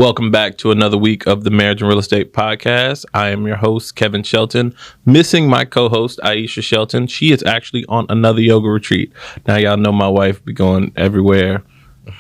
Welcome back to another week of the Marriage and Real Estate Podcast. I am your host, Kevin Shelton, missing my co-host, Aisha Shelton. She is actually on another yoga retreat. Now, y'all know my wife be going everywhere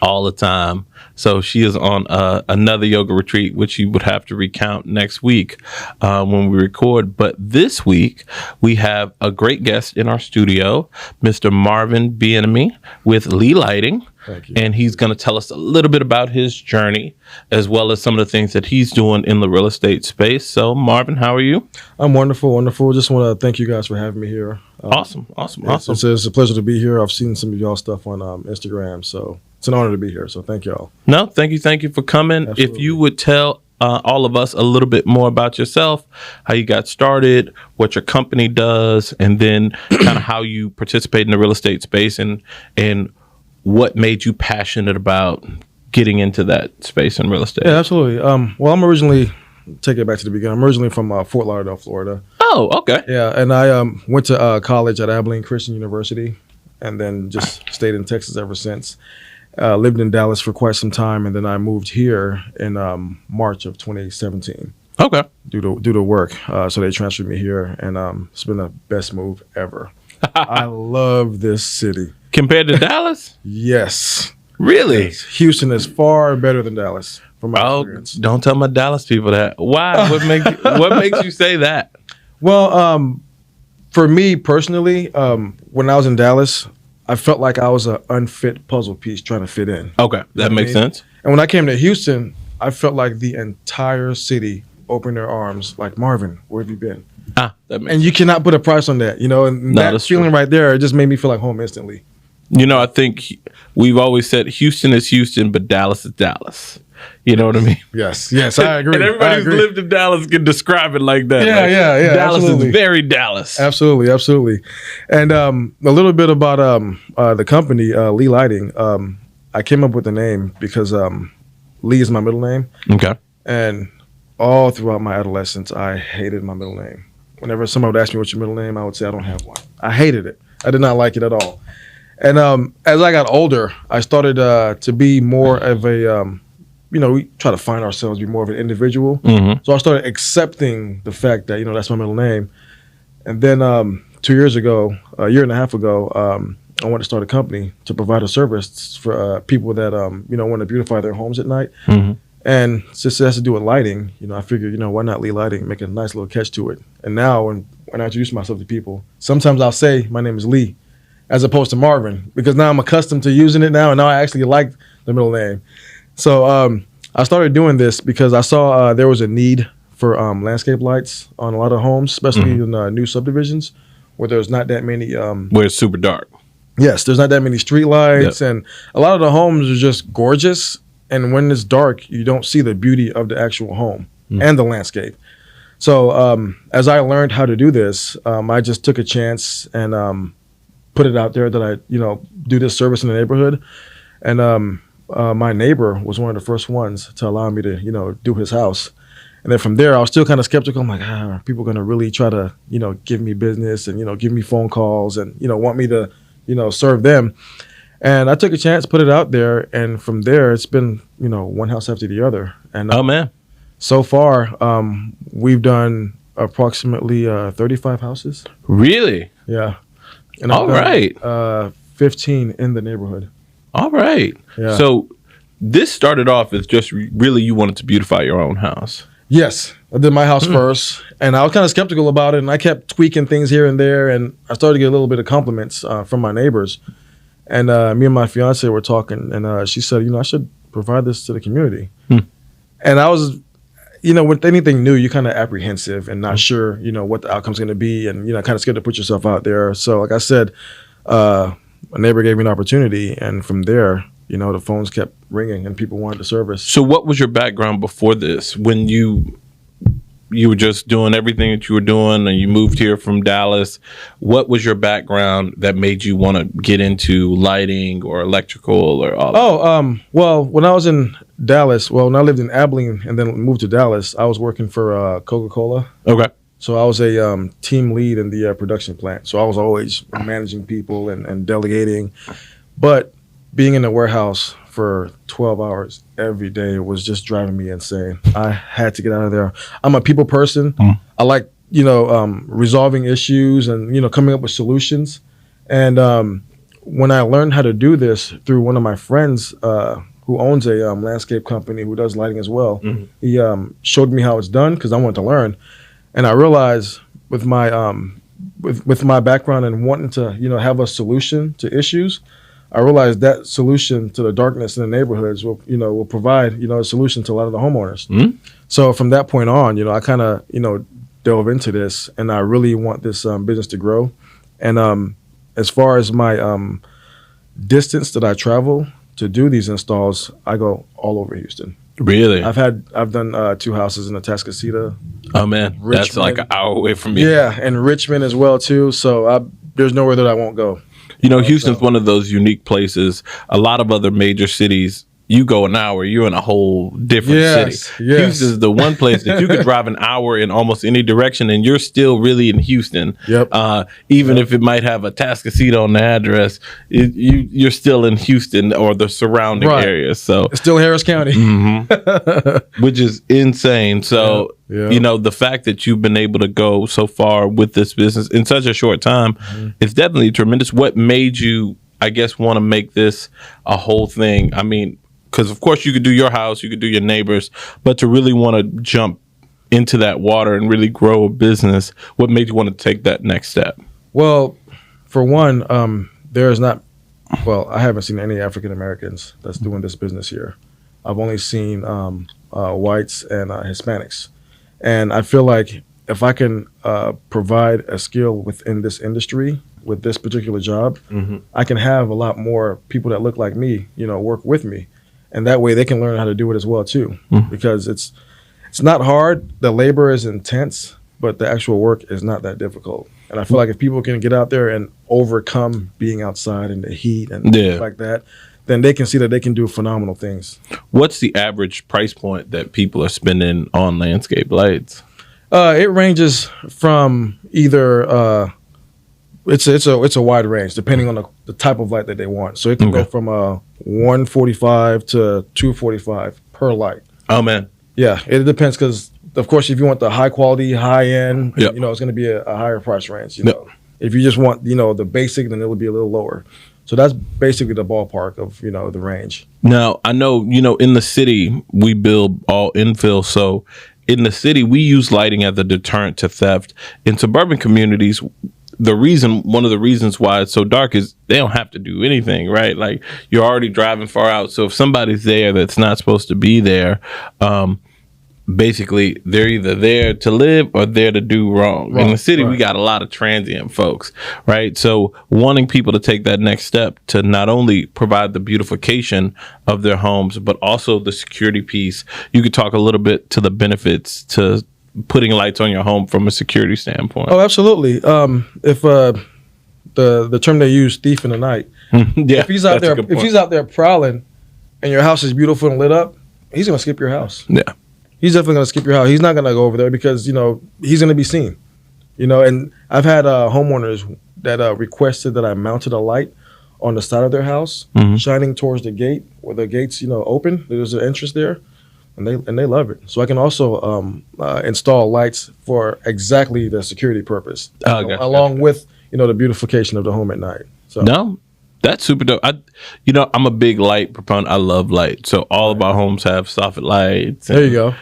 all the time. So she is on another yoga retreat, which you would have to recount next week when we record. But this week, we have a great guest in our studio, Mr. Marvin Bienemy with Lee Lighting. Thank you. And he's going to tell us a little bit about his journey, as well as some of the things that he's doing in the real estate space. So, Marvin, how are you? I'm wonderful. Just want to thank you guys for having me here. Awesome. It's a pleasure to be here. I've seen some of y'all stuff on Instagram, so it's an honor to be here. So thank y'all. No, thank you for coming. Absolutely. If you would tell all of us a little bit more about yourself, how you got started, what your company does, and then kind of how you participate in the real estate space and what made you passionate about getting into that space in real estate? Yeah, absolutely. Well, I'm originally, take it back to the beginning, I'm originally from Fort Lauderdale, Florida. Oh, okay. Yeah, and I went to college at Abilene Christian University and then just stayed in Texas ever since. Lived in Dallas for quite some time, and then I moved here in March of 2017. Okay. Due to work. So they transferred me here, and it's been the best move ever. I love this city. Compared to Dallas? Yes. Really? Yes. Houston is far better than Dallas from my experience. Don't tell my Dallas people that. Why? What makes you say that? Well, for me personally, when I was in Dallas, I felt like I was an unfit puzzle piece trying to fit in. Okay, that makes sense. And when I came to Houston, I felt like the entire city opened their arms, like, Marvin, where have you been? That makes And you cannot put a price on that, and that feeling right there, it just made me feel like home instantly. I think we've always said Houston is Houston, but Dallas is Dallas. You know what I mean? Yes, I agree. And everybody who's lived in Dallas can describe it like that. Yeah. Dallas absolutely. is very Dallas. Absolutely. And a little bit about the company, Lee Lighting. I came up with the name because Lee is my middle name. Okay. And all throughout my adolescence, I hated my middle name. Whenever somebody would ask me what's your middle name, I would say I don't have one. I hated it. I did not like it at all. And as I got older, I started to be more of a, we try to find ourselves, be more of an individual. Mm-hmm. So I started accepting the fact that, that's my middle name. And then 2 years ago, a year and a half ago, I wanted to start a company to provide a service for people that, want to beautify their homes at night. Mm-hmm. And since it has to do with lighting, I figured, why not Lee Lighting, make a nice little catch to it. And now when I introduce myself to people, sometimes I'll say my name is Lee, as opposed to Marvin, because now I'm accustomed to using it now, and now I actually like the middle name. So I started doing this because I saw there was a need for landscape lights on a lot of homes, especially in new subdivisions where there's not that many. Where it's super dark. Yes, there's not that many street lights, and a lot of the homes are just gorgeous. And when it's dark, you don't see the beauty of the actual home and the landscape. So as I learned how to do this, I just took a chance and put it out there that I, do this service in the neighborhood. And my neighbor was one of the first ones to allow me to, do his house. And then from there, I was still kind of skeptical. I'm like, are people going to really try to, give me business and, give me phone calls and, want me to, serve them. And I took a chance, put it out there. And from there, it's been, one house after the other. And oh, man. So far, we've done approximately 35 houses. Really? Yeah. And All right. 15 in the neighborhood. All right. Yeah. So this started off as just really you wanted to beautify your own house. Yes. I did my house first, and I was kind of skeptical about it, and I kept tweaking things here and there, and I started to get a little bit of compliments from my neighbors. And me and my fiance were talking, and she said, I should provide this to the community. And I was, with anything new, you're kind of apprehensive and not sure, what the outcome's going to be, and, kind of scared to put yourself out there. So like I said, a neighbor gave me an opportunity, and from there, the phones kept ringing and people wanted the service. So what was your background before this? When you were just doing everything that you were doing and you moved here from Dallas, what was your background that made you want to get into lighting or electrical or all that? Well, when I was in Dallas, when I lived in Abilene and then moved to Dallas, I was working for Coca-Cola. Okay. So I was a team lead in the production plant. So I was always managing people and delegating. But being in the warehouse for 12 hours every day was just driving me insane. I had to get out of there. I'm a people person. I like, resolving issues and, coming up with solutions. And when I learned how to do this through one of my friends who owns a landscape company who does lighting as well, he showed me how it's done because I wanted to learn. And I realized with my with my background and wanting to, have a solution to issues, I realized that solution to the darkness in the neighborhoods will provide, a solution to a lot of the homeowners. So from that point on, I kind of, delve into this, and I really want this business to grow. And as far as my distance that I travel to do these installs, I go all over Houston. Really? I've done 2 houses in Atascocita. Oh man, Richmond. That's like an hour away from me. Yeah, and Richmond as well too. So there's nowhere that I won't go. Houston's one of those unique places. A lot of other major cities, you go an hour, you're in a whole different city. Yes. Houston's the one place that you could drive an hour in almost any direction, and you're still really in Houston. Yep. Even if it might have a Atascocita on the address, you're still in Houston or the surrounding areas. So it's still Harris County, which is insane. So the fact that you've been able to go so far with this business in such a short time, it's definitely tremendous. What made you, I guess, want to make this a whole thing? I mean, because, of course, you could do your house, you could do your neighbors, but to really want to jump into that water and really grow a business, what made you want to take that next step? Well, for one, I haven't seen any African Americans that's doing this business here. I've only seen whites and Hispanics. And I feel like if I can provide a skill within this industry, with this particular job, I can have a lot more people that look like me, work with me. And that way they can learn how to do it as well too, because it's not hard. The labor is intense, but the actual work is not that difficult. And I feel like if people can get out there and overcome being outside in the heat and things like that, then they can see that they can do phenomenal things. What's the average price point that people are spending on landscape lights? It ranges from either it's a wide range depending on the type of light that they want. So it can go from $145 to $245 per light. Oh man. Yeah, it depends because of course if you want the high quality, high end, it's going to be a higher price range. If you just want the basic, then it would be a little lower. So that's basically the ballpark of the range. Now I know in the city we build all infill, so in the city we use lighting as a deterrent to theft. In suburban communities, one of the reasons why it's so dark is they don't have to do anything, right? Like you're already driving far out. So if somebody's there that's not supposed to be there, basically they're either there to live or there to do wrong. In the city, we got a lot of transient folks, right? So wanting people to take that next step to not only provide the beautification of their homes, but also the security piece. You could talk a little bit to the benefits to putting lights on your home from a security standpoint. Oh, absolutely. If the term they use, thief in the night. If he's out there prowling, and your house is beautiful and lit up, he's gonna skip your house. Yeah, he's definitely gonna skip your house. He's not gonna go over there because he's gonna be seen. And I've had homeowners that requested that I mounted a light on the side of their house, shining towards the gate where the gate's open. There's an entrance there. And they love it. So I can also install lights for exactly the security purpose, along with the beautification of the home at night. So no, that's super dope. I'm a big light proponent. I love light. So all of our homes have soffit lights. There you go.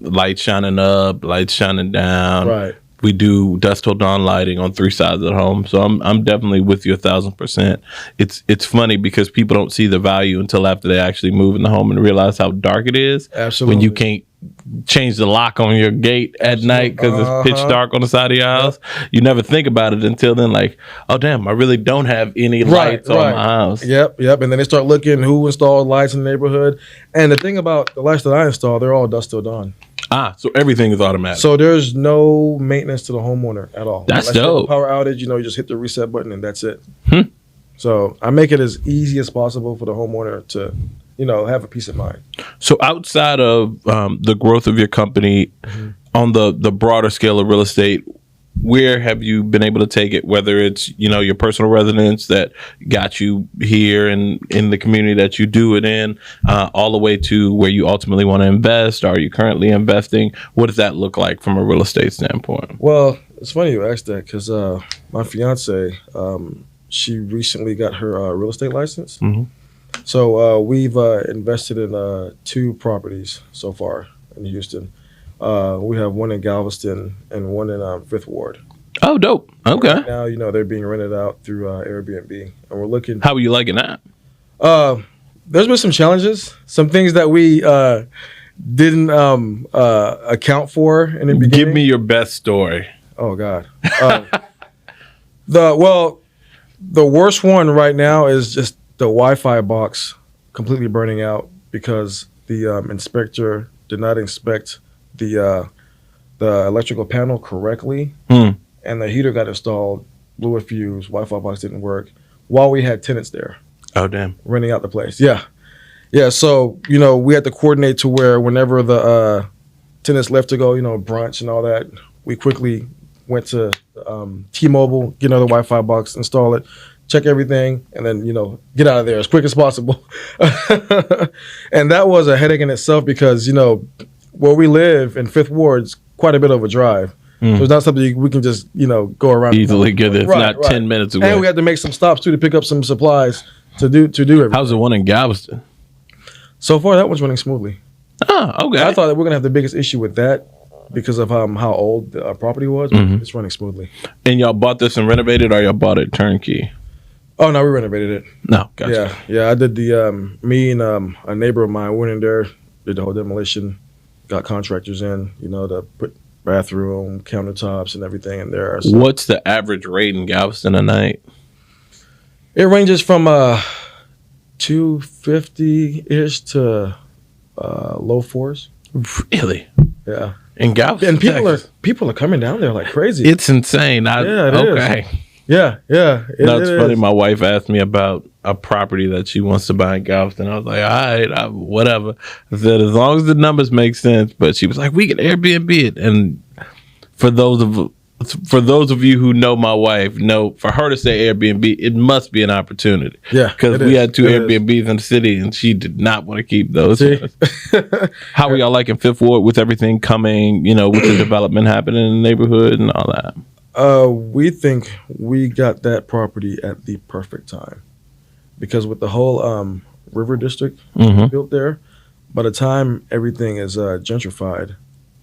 Lights shining up, lights shining down. Right. We do dusk till dawn lighting on 3 sides of the home. So I'm definitely with you 1,000%. It's funny because people don't see the value until after they actually move in the home and realize how dark it is. Absolutely. When you can't change the lock on your gate at night because it's pitch dark on the side of your house. You never think about it until then, like, oh damn, I really don't have any lights on my house. Yep. And then they start looking who installed lights in the neighborhood. And the thing about the lights that I install, they're all dusk till dawn. So everything is automatic. So there's no maintenance to the homeowner at all. That's dope. Power outage, you just hit the reset button and that's it. So I make it as easy as possible for the homeowner to, have a peace of mind. So outside of the growth of your company, on the broader scale of real estate, where have you been able to take it, whether it's, your personal residence that got you here and in the community that you do it in, all the way to where you ultimately want to invest? Are you currently investing? What does that look like from a real estate standpoint? Well, it's funny you asked that because my fiance, she recently got her real estate license. Mm-hmm. So we've invested in 2 properties so far in Houston. We have one in Galveston and one in Fifth Ward. Oh, dope. Okay. Right now, they're being rented out through Airbnb, and we're looking. How are you liking that? There's been some challenges, some things that we didn't account for in the beginning. Give me your best story. Oh God. The worst one right now is just the Wi-Fi box completely burning out because the inspector did not inspect the electrical panel correctly, and the heater got installed, blew a fuse, Wi-Fi box didn't work while we had tenants there. Oh, damn. Renting out the place. Yeah. So, we had to coordinate to where whenever the tenants left to go, brunch and all that, we quickly went to T-Mobile, get another Wi-Fi box, install it, check everything, and then, get out of there as quick as possible. And that was a headache in itself because, where we live in Fifth Ward is quite a bit of a drive. So it's not something we can just, go around. Easily get it. It's not 10 minutes away. And we had to make some stops, too, to pick up some supplies to do everything. How's the one in Galveston? So far, that one's running smoothly. Oh, okay. I thought that we're going to have the biggest issue with that because of how old the property was. But it's running smoothly. And y'all bought this and renovated, or y'all bought it turnkey? Oh, no, we renovated it. No, gotcha. Yeah. I did the, me and a neighbor of mine went in there, did the whole demolition, got contractors in, to put bathroom, countertops, and everything in there. So what's the average rate in Galveston a night? it ranges from $250-ish to low $4s. Really? Yeah. In Galveston, And Texas? people are coming down there like crazy. It's insane. It okay. is. Yeah. That's funny. My wife asked me about a property that she wants to buy in Galveston. I was like, all right, whatever. I said, as long as the numbers make sense. But she was like, we can Airbnb it. And for those of you who know my wife, know for her to say Airbnb, it must be an opportunity. Yeah. Because we had 2 Airbnbs in the city and she did not want to keep those. How are y'all liking Fifth Ward with everything coming, with the development happening in the neighborhood and all that? We think we got that property at the perfect time because with the whole river district built there, by the time everything is gentrified,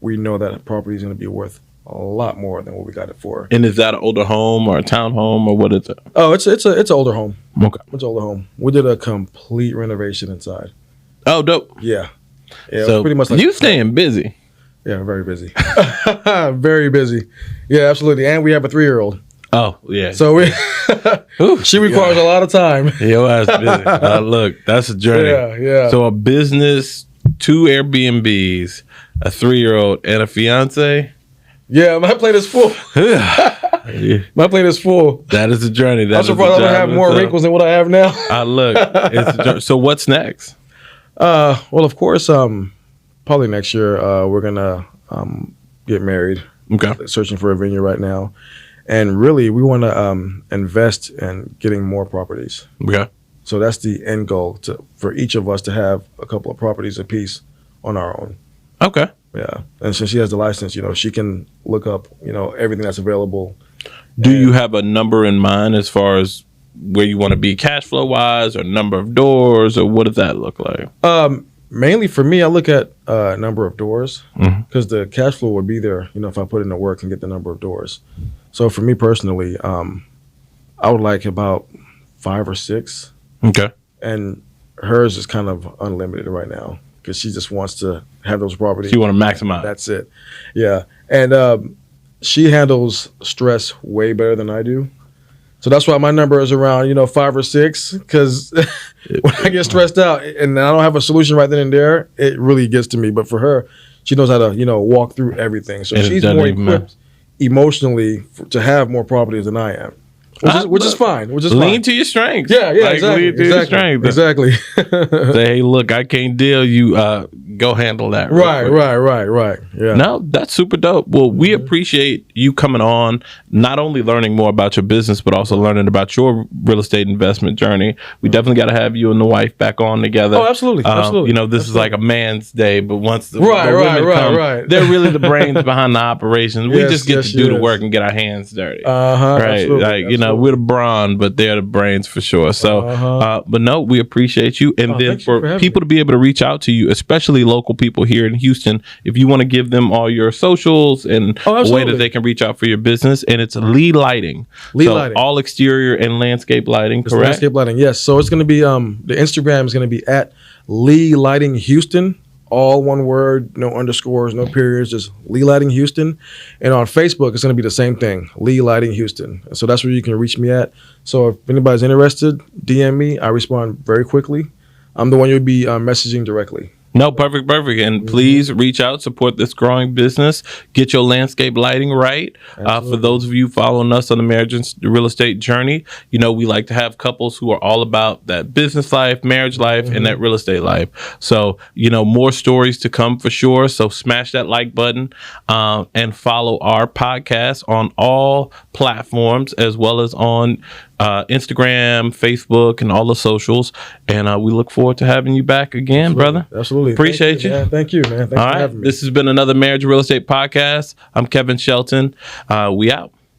we know that property is going to be worth a lot more than what we got it for. And is that an older home or a townhome or what is it? Oh, it's an older home. Okay. It's an older home. We did a complete renovation inside. Oh, dope. Yeah. So pretty much like you staying busy. Yeah, very busy. Very busy. Yeah, absolutely. And we have a 3-year-old. Oh, yeah. So she requires a lot of time. Your ass busy. Look, that's a journey. Yeah. So a business, 2 Airbnbs, a 3-year-old, and a fiance. Yeah, my plate is full. My plate is full. That is a journey. I'm surprised I don't have more wrinkles than what I have now. Look, it's a journey. So what's next? Well, of course, probably next year we're gonna get married. Okay. Searching for a venue right now, and really we want to invest in getting more properties. Okay. So that's the end goal for each of us to have a couple of properties apiece on our own. Okay. Yeah, and since she has the license, she can look up, everything that's available. Do you have a number in mind as far as where you want to be cash flow wise, or number of doors, or what does that look like? Mainly for me, I look at number of doors because the cash flow would be there, if I put in the work and get the number of doors. So for me personally, I would like about 5 or 6. Okay. And hers is kind of unlimited right now because she just wants to have those properties. You want to maximize. That's it. Yeah. And she handles stress way better than I do. So that's why my number is around, 5 or 6, because when I get stressed out and I don't have a solution right then and there, it really gets to me. But for her, she knows how to, walk through everything. So she's more equipped emotionally to have more properties than I am. which is fine. Which is lean fine. to your strengths. Yeah, exactly. Lean to your strengths. Exactly. Say, hey, look, I can't deal. You go handle that. Right. Yeah. No, that's super dope. Well, we appreciate you coming on, not only learning more about your business, but also learning about your real estate investment journey. We definitely got to have you and the wife back on together. Oh, absolutely. You know, this is like a man's day, but once the women come, they're really the brains behind the operation. We just get to do the work and get our hands dirty. Right. Absolutely, you know, we're the brawn, but they're the brains for sure. So, but no, we appreciate you. And then for people to be able to reach out to you, especially local people here in Houston, if you want to give them all your socials and a way that they can reach out for your business, and it's Lee Lighting. Lighting. All exterior and landscape lighting, correct? Landscape lighting, yes. So it's going to be, the Instagram is going to be at Lee Lighting Houston. All one word, no underscores, no periods, just Lee Lighting Houston. And on Facebook, it's going to be the same thing, Lee Lighting Houston. So that's where you can reach me at. So if anybody's interested, DM me. I respond very quickly. I'm the one you'll be messaging directly. No, perfect. And please reach out, support this growing business, get your landscape lighting right. For those of you following us on the marriage and real estate journey, you know, we like to have couples who are all about that business life, marriage life, and that real estate life. So, you know, more stories to come for sure. So smash that like button and follow our podcast on all platforms, as well as on Instagram, Facebook, and all the socials. And we look forward to having you back again, brother. Absolutely. Appreciate you. Yeah, thank you, man. Thanks for having me. This has been another Marriage and Real Estate Podcast. I'm Kevin Shelton. We out.